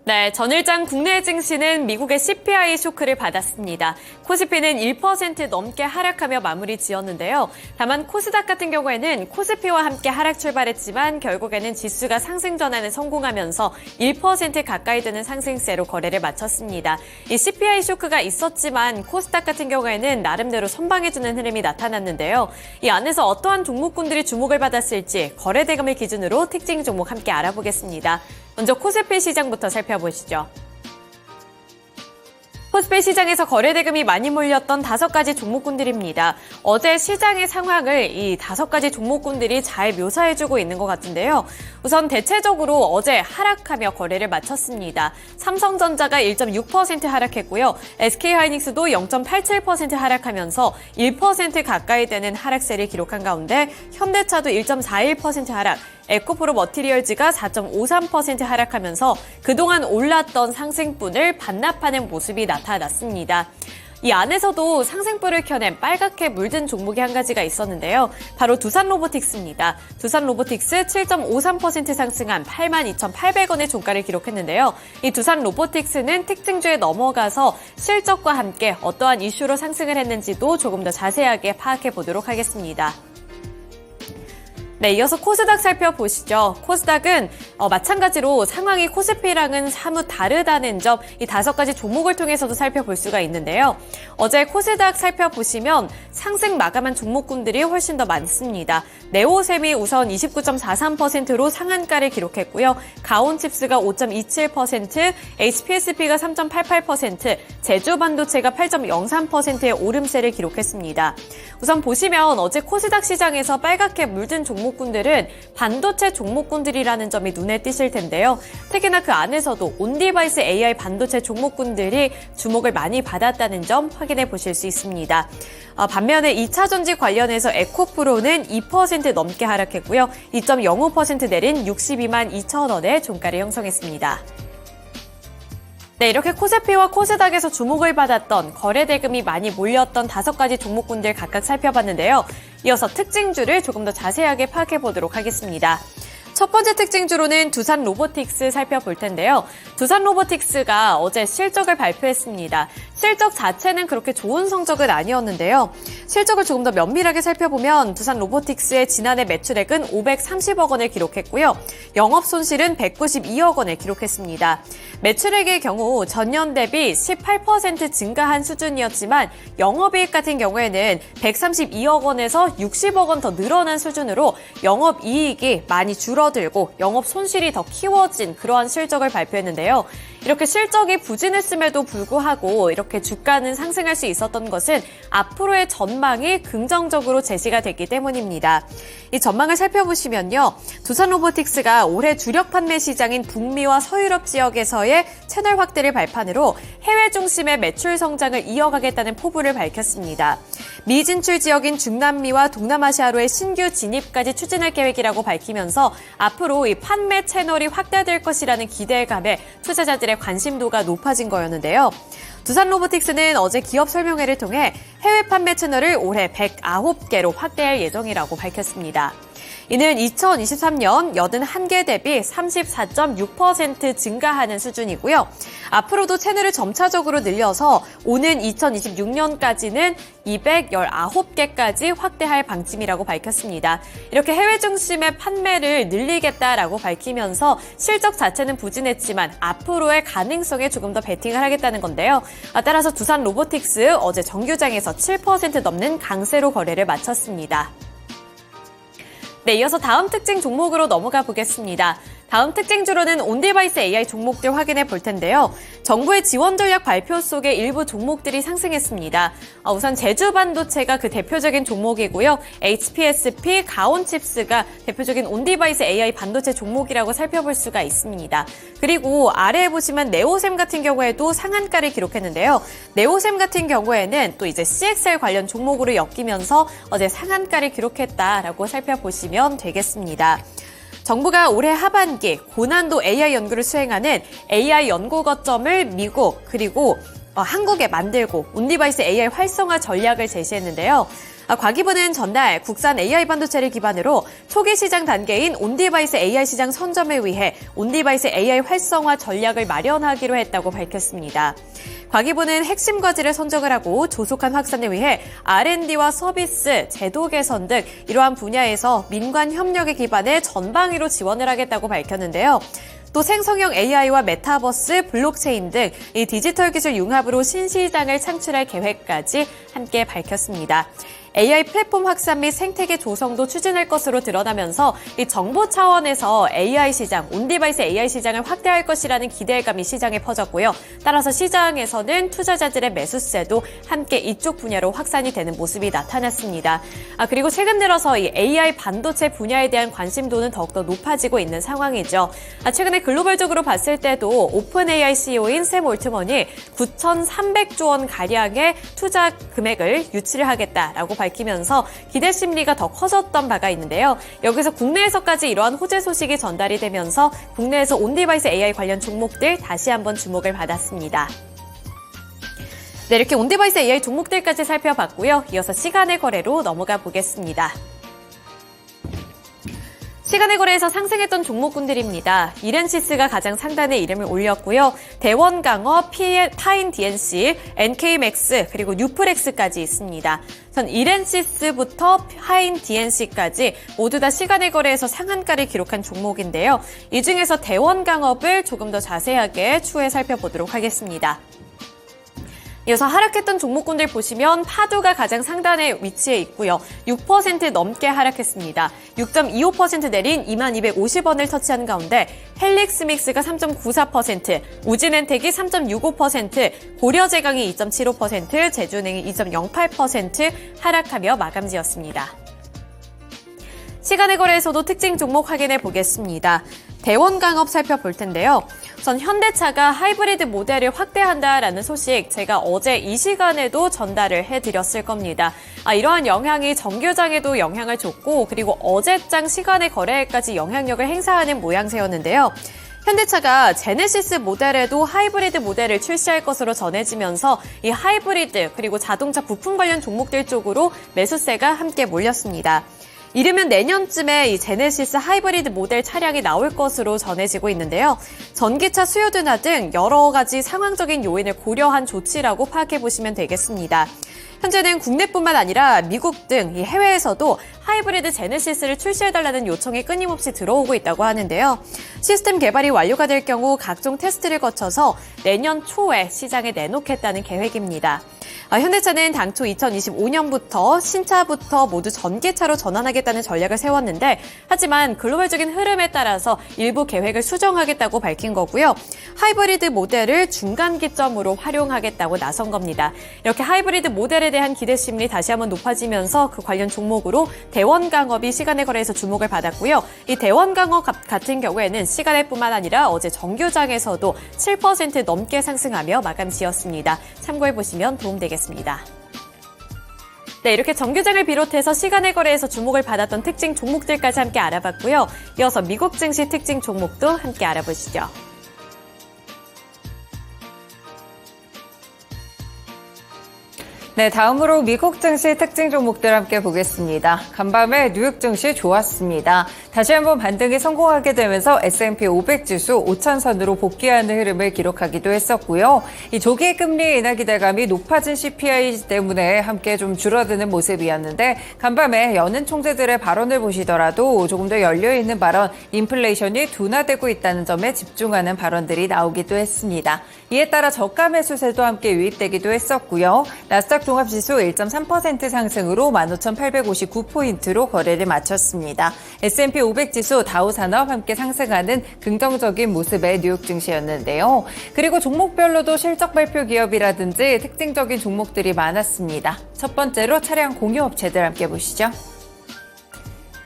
네, 전일장 국내 증시는 미국의 CPI 쇼크를 받았습니다. 코스피는 1% 넘게 하락하며 마무리 지었는데요. 다만 코스닥 같은 경우에는 코스피와 함께 하락 출발했지만 결국에는 지수가 상승 전환에 성공하면서 1% 가까이 되는 상승세로 거래를 마쳤습니다. 이 CPI 쇼크가 있었지만 코스닥 같은 경우에는 나름대로 선방해주는 흐름이 나타났는데요. 이 안에서 어떠한 종목군들이 주목을 받았을지 거래 대금을 기준으로 특징 종목 함께 알아보겠습니다. 먼저 코스피 시장부터 살펴보시죠. 코스피 시장에서 거래대금이 많이 몰렸던 5가지 종목군들입니다. 어제 시장의 상황을 이 5가지 종목군들이 잘 묘사해주고 있는 것 같은데요. 우선 대체적으로 어제 하락하며 거래를 마쳤습니다. 삼성전자가 1.6% 하락했고요. SK하이닉스도 0.87% 하락하면서 1% 가까이 되는 하락세를 기록한 가운데 현대차도 1.41% 하락, 에코프로 머티리얼즈가 4.53% 하락하면서 그동안 올랐던 상승분을 반납하는 모습이 나타났습니다. 이 안에서도 상승불을 켜낸 빨갛게 물든 종목이 한 가지가 있었는데요. 바로 두산로보틱스입니다. 두산로보틱스 7.53% 상승한 82,800원의 종가를 기록했는데요. 이 두산로보틱스는 특징주에 넘어가서 실적과 함께 어떠한 이슈로 상승을 했는지도 조금 더 자세하게 파악해 보도록 하겠습니다. 네, 이어서 코스닥 살펴보시죠. 코스닥은 마찬가지로 상황이 코스피랑은 사뭇 다르다는 점, 이 5가지 종목을 통해서도 살펴볼 수가 있는데요. 어제 코스닥 살펴보시면 상승 마감한 종목군들이 훨씬 더 많습니다. 네오셈이 우선 29.43%로 상한가를 기록했고요. 가온칩스가 5.27%, HPSP가 3.88%, 제주반도체가 8.03%의 오름세를 기록했습니다. 우선 보시면 어제 코스닥 시장에서 빨갛게 물든 종목군들은 반도체 종목군들이라는 점이 눈에 띄실 텐데요. 특히나 그 안에서도 온디바이스 AI 반도체 종목군들이 주목을 많이 받았다는 점 확인해 보실 수 있습니다. 반면에 2차전지 관련해서 에코프로는 2% 넘게 하락했고요. 2.05% 내린 62만 2천 원의 종가를 형성했습니다. 네, 이렇게 코스피와 코스닥에서 주목을 받았던 거래대금이 많이 몰렸던 5가지 종목군들 각각 살펴봤는데요. 이어서 특징주를 조금 더 자세하게 파악해 보도록 하겠습니다. 첫 번째 특징주로는 두산로보틱스 살펴볼 텐데요. 두산로보틱스가 어제 실적을 발표했습니다. 실적 자체는 그렇게 좋은 성적은 아니었는데요. 실적을 조금 더 면밀하게 살펴보면 두산로보틱스의 지난해 매출액은 530억 원을 기록했고요. 영업 손실은 192억 원을 기록했습니다. 매출액의 경우 전년 대비 18% 증가한 수준이었지만 영업이익 같은 경우에는 132억 원에서 60억 원 더 늘어난 수준으로 영업이익이 많이 줄어들고 영업 손실이 더 키워진 그러한 실적을 발표했는데요. 이렇게 실적이 부진했음에도 불구하고 이렇게 주가는 상승할 수 있었던 것은 앞으로의 전망이 긍정적으로 제시가 됐기 때문입니다. 이 전망을 살펴보시면요. 두산로보틱스가 올해 주력 판매 시장인 북미와 서유럽 지역에서의 채널 확대를 발판으로 해외 중심의 매출 성장을 이어가겠다는 포부를 밝혔습니다. 미 진출 지역인 중남미와 동남아시아로의 신규 진입까지 추진할 계획이라고 밝히면서 앞으로 이 판매 채널이 확대될 것이라는 기대감에 투자자들의 관심도가 높아진 거였는데요. 두산로보틱스는 어제 기업 설명회를 통해 해외 판매 채널을 올해 109개로 확대할 예정이라고 밝혔습니다. 이는 2023년 81개 대비 34.6% 증가하는 수준이고요. 앞으로도 채널을 점차적으로 늘려서 오는 2026년까지는 219개까지 확대할 방침이라고 밝혔습니다. 이렇게 해외 중심의 판매를 늘리겠다라고 밝히면서 실적 자체는 부진했지만 앞으로의 가능성에 조금 더 베팅을 하겠다는 건데요. 따라서 두산로보틱스 어제 정규장에서 7% 넘는 강세로 거래를 마쳤습니다. 네, 이어서 다음 특징 종목으로 넘어가 보겠습니다. 다음 특징주로는 온디바이스 AI 종목들 확인해 볼 텐데요. 정부의 지원 전략 발표 속에 일부 종목들이 상승했습니다. 우선 제주반도체가 그 대표적인 종목이고요. HPSP, 가온칩스가 대표적인 온디바이스 AI 반도체 종목이라고 살펴볼 수가 있습니다. 그리고 아래에 보시면 네오셈 같은 경우에도 상한가를 기록했는데요. 네오셈 같은 경우에는 또 이제 CXL 관련 종목으로 엮이면서 어제 상한가를 기록했다라고 살펴보시면 되겠습니다. 정부가 올해 하반기 고난도 AI 연구를 수행하는 AI 연구 거점을 미국 그리고 한국에 만들고 온디바이스 AI 활성화 전략을 제시했는데요. 과기부는 전날 국산 AI 반도체를 기반으로 초기 시장 단계인 온디바이스 AI 시장 선점을 위해 온디바이스 AI 활성화 전략을 마련하기로 했다고 밝혔습니다. 과기부는 핵심 과제를 선정을 하고 조속한 확산을 위해 R&D와 서비스, 제도 개선 등 이러한 분야에서 민관 협력에 기반해 전방위로 지원을 하겠다고 밝혔는데요. 또 생성형 AI와 메타버스, 블록체인 등 이 디지털 기술 융합으로 신시장을 창출할 계획까지 함께 밝혔습니다. AI 플랫폼 확산 및 생태계 조성도 추진할 것으로 드러나면서 이 정부 차원에서 AI 시장, 온디바이스 AI 시장을 확대할 것이라는 기대감이 시장에 퍼졌고요. 따라서 시장에서는 투자자들의 매수세도 함께 이쪽 분야로 확산이 되는 모습이 나타났습니다. 그리고 최근 들어서 이 AI 반도체 분야에 대한 관심도는 더욱더 높아지고 있는 상황이죠. 최근에 글로벌적으로 봤을 때도 오픈 AI CEO인 샘 올트먼이 9,300조 원 가량의 투자 금액을 유치를 하겠다라고 밝히면서 기대 심리가 더 커졌던 바가 있는데요. 여기서 국내에서까지 이러한 호재 소식이 전달이 되면서 국내에서 온디바이스 AI 관련 종목들 다시 한번 주목을 받았습니다. 네, 이렇게 온디바이스 AI 종목들까지 살펴봤고요. 이어서 시간의 거래로 넘어가 보겠습니다. 시간의 거래에서 상승했던 종목군들입니다. 이렌시스가 가장 상단에 이름을 올렸고요. 대원강업, 파인 DNC, NK맥스, 그리고 뉴플렉스까지 있습니다. 전 이렌시스부터 파인 DNC까지 모두 다 시간의 거래에서 상한가를 기록한 종목인데요. 이 중에서 대원강업을 조금 더 자세하게 추후에 살펴보도록 하겠습니다. 이어서 하락했던 종목군들 보시면 파두가 가장 상단에 위치해 있고요. 6% 넘게 하락했습니다. 6.25% 내린 2250원을 터치한 가운데 헬릭스믹스가 3.94%, 우진엔텍이 3.65%, 고려제강이 2.75%, 제주은행이 2.08% 하락하며 마감지었습니다. 시간의 거래에서도 특징 종목 확인해 보겠습니다. 대원강업 살펴볼 텐데요. 우선 현대차가 하이브리드 모델을 확대한다라는 소식 제가 어제 이 시간에도 전달을 해드렸을 겁니다. 이러한 영향이 정규장에도 영향을 줬고 그리고 어제장 시간의 거래에까지 영향력을 행사하는 모양새였는데요. 현대차가 제네시스 모델에도 하이브리드 모델을 출시할 것으로 전해지면서 이 하이브리드 그리고 자동차 부품 관련 종목들 쪽으로 매수세가 함께 몰렸습니다. 이르면 내년쯤에 이 제네시스 하이브리드 모델 차량이 나올 것으로 전해지고 있는데요. 전기차 수요 둔화 등 여러 가지 상황적인 요인을 고려한 조치라고 파악해 보시면 되겠습니다. 현재는 국내뿐만 아니라 미국 등 이 해외에서도 하이브리드 제네시스를 출시해달라는 요청이 끊임없이 들어오고 있다고 하는데요. 시스템 개발이 완료가 될 경우 각종 테스트를 거쳐서 내년 초에 시장에 내놓겠다는 계획입니다. 현대차는 당초 2025년부터 신차부터 모두 전기차로 전환하겠다는 전략을 세웠는데 하지만 글로벌적인 흐름에 따라서 일부 계획을 수정하겠다고 밝힌 거고요. 하이브리드 모델을 중간 기점으로 활용하겠다고 나선 겁니다. 이렇게 하이브리드 모델에 대한 기대 심리 다시 한번 높아지면서 그 관련 종목으로 대원강업이 시간의 거래에서 주목을 받았고요. 이 대원강업 같은 경우에는 시간에뿐만 아니라 어제 정규장에서도 7% 넘게 상승하며 마감 지었습니다. 참고해보시면 도움되겠습니다. 네, 이렇게 정규장을 비롯해서 시간의 거래에서 주목을 받았던 특징 종목들까지 함께 알아봤고요. 이어서 미국 증시 특징 종목도 함께 알아보시죠. 네, 다음으로 미국 증시 특징 종목들 함께 보겠습니다. 간밤에 뉴욕 증시 좋았습니다. 다시 한번 반등에 성공하게 되면서 S&P 500 지수 5,000선으로 복귀하는 흐름을 기록하기도 했었고요. 이 조기 금리 인하 기대감이 높아진 CPI 때문에 함께 좀 줄어드는 모습이었는데 간밤에 여는 총재들의 발언을 보시더라도 조금 더 열려있는 발언, 인플레이션이 둔화되고 있다는 점에 집중하는 발언들이 나오기도 했습니다. 이에 따라 저가 매수세도 함께 유입되기도 했었고요. 나스닥 종합지수 1.3% 상승으로 15,859포인트로 거래를 마쳤습니다. S&P 500 지수 다우산업 함께 상승하는 긍정적인 모습의 뉴욕 증시였는데요. 그리고 종목별로도 실적 발표 기업이라든지 특징적인 종목들이 많았습니다. 첫 번째로 차량 공유업체들 함께 보시죠.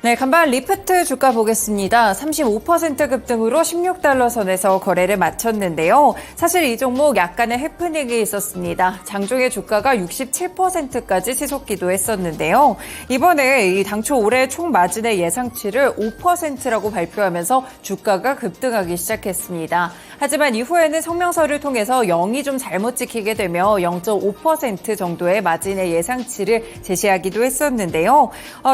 네, 간밤 리프트 주가 보겠습니다. 35% 급등으로 16달러 선에서 거래를 마쳤는데요. 사실 이 종목 약간의 해프닝이 있었습니다. 장중에 주가가 67%까지 치솟 기도했었는데요. 이번에 이 당초 올해 총 마진의 예상치를 5%라고 발표하면서 주가가 급등하기 시작했습니다. 하지만 이후에는 성명서를 통해서 0이 좀 잘못 찍히게 되며 0.5% 정도의 마진의 예상치를 제시하기도 했었는데요.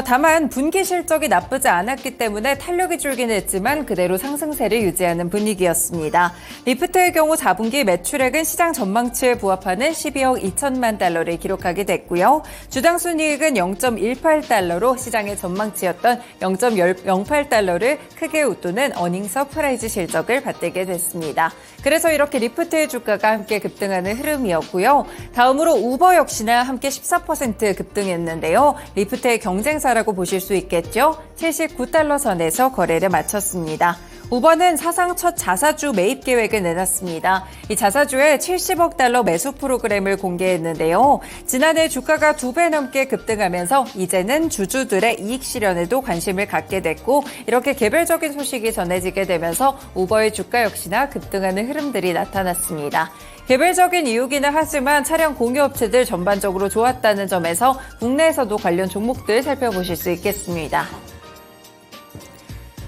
다만 분기 실적이 나쁘지 않았기 때문에 탄력이 줄긴 했지만 그대로 상승세를 유지하는 분위기였습니다. 리프트의 경우 4분기 매출액은 시장 전망치에 부합하는 12억 2천만 달러를 기록하게 됐고요. 주당 순이익은 0.18달러로 시장의 전망치였던 0.08달러를 크게 웃도는 어닝 서프라이즈 실적을 받들게 됐습니다. 그래서 이렇게 리프트의 주가가 함께 급등하는 흐름이었고요. 다음으로 우버 역시나 함께 14% 급등했는데요. 리프트의 경쟁사라고 보실 수 있겠죠. 79달러 선에서 거래를 마쳤습니다. 우버는 사상 첫 자사주 매입 계획을 내놨습니다. 이 자사주에 70억 달러 매수 프로그램을 공개했는데요. 지난해 주가가 2배 넘게 급등하면서 이제는 주주들의 이익 실현에도 관심을 갖게 됐고 이렇게 개별적인 소식이 전해지게 되면서 우버의 주가 역시나 급등하는 흐름들이 나타났습니다. 개별적인 이유기는 하지만 차량 공유업체들 전반적으로 좋았다는 점에서 국내에서도 관련 종목들 살펴보실 수 있겠습니다.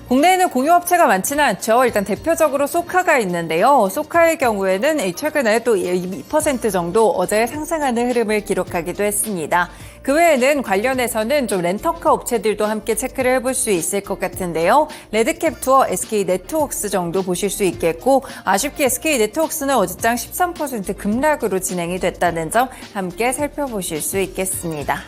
국내에는 공유업체가 많지는 않죠. 일단 대표적으로 소카가 있는데요. 소카의 경우에는 최근에 또 2% 정도 어제 상승하는 흐름을 기록하기도 했습니다. 그 외에는 관련해서는 좀 렌터카 업체들도 함께 체크를 해볼 수 있을 것 같은데요. 레드캡 투어, SK 네트워크스 정도 보실 수 있겠고 아쉽게 SK 네트워크스는 어제장 13% 급락으로 진행이 됐다는 점 함께 살펴보실 수 있겠습니다.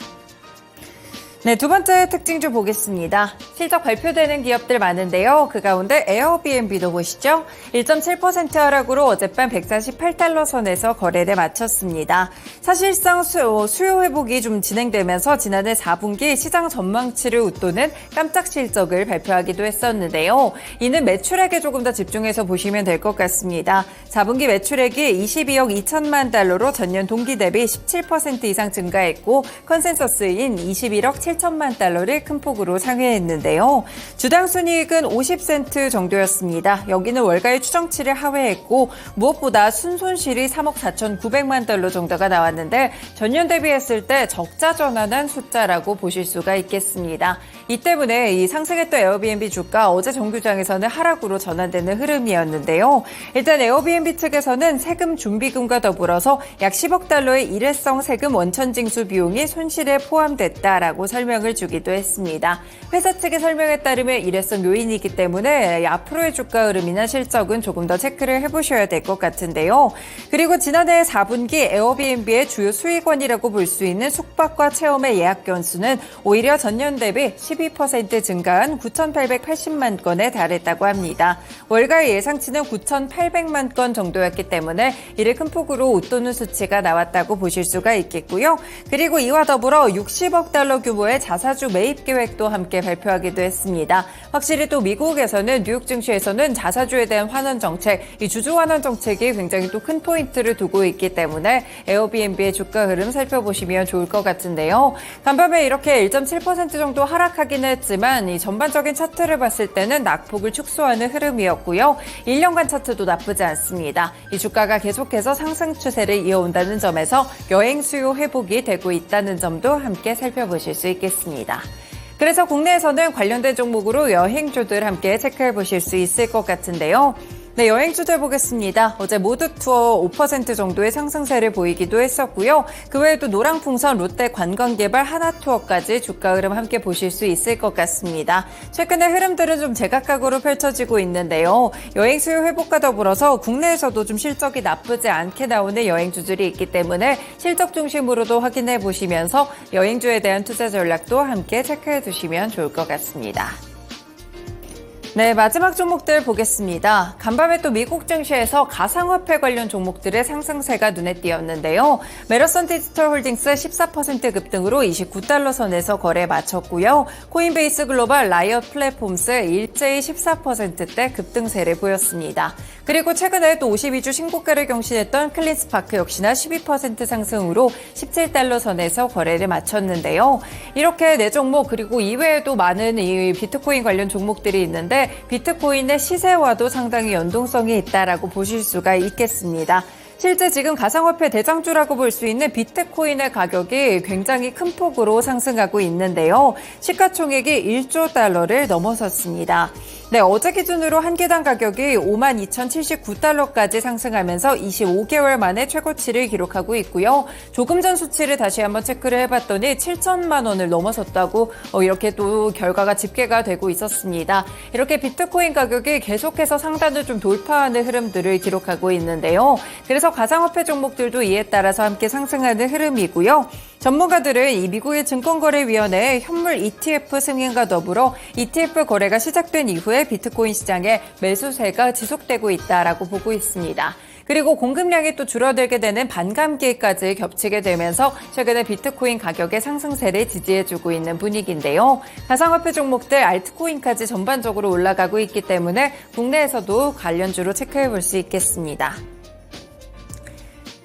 네, 두 번째 특징주 보겠습니다. 실적 발표되는 기업들 많은데요. 그 가운데 에어비앤비도 보시죠. 1.7% 하락으로 어젯밤 148달러 선에서 거래를 마쳤습니다. 사실상 수요 회복이 좀 진행되면서 지난해 4분기 시장 전망치를 웃도는 깜짝 실적을 발표하기도 했었는데요. 이는 매출액에 조금 더 집중해서 보시면 될 것 같습니다. 4분기 매출액이 22억 2천만 달러로 전년 동기 대비 17% 이상 증가했고 컨센서스인 21억 7천만 달러를 큰 폭으로 상회했는데요. 주당 순이익은 50센트 정도였습니다. 여기는 월가의 추정치를 하회했고 무엇보다 순손실이 3억 4,900만 달러 정도가 나왔는데 전년 대비했을 때 적자 전환한 숫자라고 보실 수가 있겠습니다. 이 때문에 이 상승했던 에어비앤비 주가 어제 정규장에서는 하락으로 전환되는 흐름이었는데요. 일단 에어비앤비 측에서는 세금 준비금과 더불어서 약 10억 달러의 일회성 세금 원천 징수 비용이 손실에 포함됐다라고 설명을 주기도 했습니다. 회사 측의 설명에 따르면 일회성 요인이기 때문에 앞으로의 주가 흐름이나 실적은 조금 더 체크를 해보셔야 될 것 같은데요. 그리고 지난해 4분기 에어비앤비의 주요 수익원이라고 볼 수 있는 숙박과 체험의 예약 건수는 오히려 전년 대비 12% 증가한 9,880만 건에 달했다고 합니다. 월가의 예상치는 9,800만 건 정도였기 때문에 이를 큰 폭으로 웃도는 수치가 나왔다고 보실 수가 있겠고요. 그리고 이와 더불어 60억 달러 규모의 자사주 매입 계획도 함께 발표하기도 했습니다. 확실히 또 미국에서는 뉴욕 증시에서는 자사주에 대한 환원 정책, 이 주주 환원 정책이 굉장히 또 큰 포인트를 두고 있기 때문에 에어비앤비의 주가 흐름 살펴보시면 좋을 것 같은데요. 간밤에 이렇게 1.7% 정도 하락하기는 했지만 이 전반적인 차트를 봤을 때는 낙폭을 축소하는 흐름이었고요. 1년간 차트도 나쁘지 않습니다. 이 주가가 계속해서 상승 추세를 이어온다는 점에서 여행 수요 회복이 되고 있다는 점도 함께 살펴보실 수 있겠습니다. 그래서 국내에서는 관련된 종목으로 여행주들 함께 체크해 보실 수 있을 것 같은데요. 네, 여행주들 보겠습니다. 어제 모두 투어 5% 정도의 상승세를 보이기도 했었고요. 그 외에도 노랑풍선, 롯데 관광개발, 하나투어까지 주가 흐름 함께 보실 수 있을 것 같습니다. 최근의 흐름들은 좀 제각각으로 펼쳐지고 있는데요. 여행 수요 회복과 더불어서 국내에서도 좀 실적이 나쁘지 않게 나오는 여행주들이 있기 때문에 실적 중심으로도 확인해 보시면서 여행주에 대한 투자 전략도 함께 체크해 두시면 좋을 것 같습니다. 네, 마지막 종목들 보겠습니다. 간밤에 또 미국 증시에서 가상화폐 관련 종목들의 상승세가 눈에 띄었는데요. 메러선 디지털 홀딩스 14% 급등으로 29달러 선에서 거래 마쳤고요. 코인베이스 글로벌 라이엇 플랫폼스 일제히 14%대 급등세를 보였습니다. 그리고 최근에 또 52주 신고가를 경신했던 클린스파크 역시나 12% 상승으로 17달러 선에서 거래를 마쳤는데요. 이렇게 네 종목 그리고 이외에도 많은 이 비트코인 관련 종목들이 있는데 비트코인의 시세와도 상당히 연동성이 있다라고 보실 수가 있겠습니다. 실제 지금 가상화폐 대장주라고 볼 수 있는 비트코인의 가격이 굉장히 큰 폭으로 상승하고 있는데요. 시가총액이 1조 달러를 넘어섰습니다. 네, 어제 기준으로 한 개당 가격이 52,079달러까지 상승하면서 25개월 만에 최고치를 기록하고 있고요. 조금 전 수치를 다시 한번 체크를 해봤더니 7천만 원을 넘어섰다고 이렇게 또 결과가 집계가 되고 있었습니다. 이렇게 비트코인 가격이 계속해서 상단을 좀 돌파하는 흐름들을 기록하고 있는데요. 그래서 가상화폐 종목들도 이에 따라서 함께 상승하는 흐름이고요. 전문가들은 이 미국의 증권거래위원회의 현물 ETF 승인과 더불어 ETF 거래가 시작된 이후에 비트코인 시장에 매수세가 지속되고 있다라고 보고 있습니다. 그리고 공급량이 또 줄어들게 되는 반감기까지 겹치게 되면서 최근에 비트코인 가격의 상승세를 지지해주고 있는 분위기인데요. 가상화폐 종목들 알트코인까지 전반적으로 올라가고 있기 때문에 국내에서도 관련주로 체크해볼 수 있겠습니다.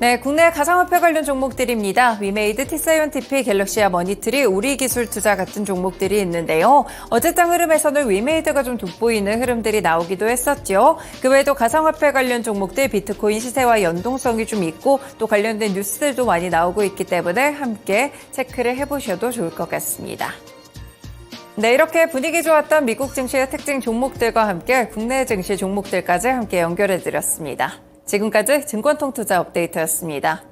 네, 국내 가상화폐 관련 종목들입니다. 위메이드, 티사이언티픽, 갤럭시아 머니트리, 우리기술투자 같은 종목들이 있는데요. 어제장 흐름에서는 위메이드가 좀 돋보이는 흐름들이 나오기도 했었죠. 그 외에도 가상화폐 관련 종목들 비트코인 시세와 연동성이 좀 있고 또 관련된 뉴스들도 많이 나오고 있기 때문에 함께 체크를 해보셔도 좋을 것 같습니다. 네, 이렇게 분위기 좋았던 미국 증시의 특징 종목들과 함께 국내 증시 종목들까지 함께 연결해드렸습니다. 지금까지 증권통투자 업데이트였습니다.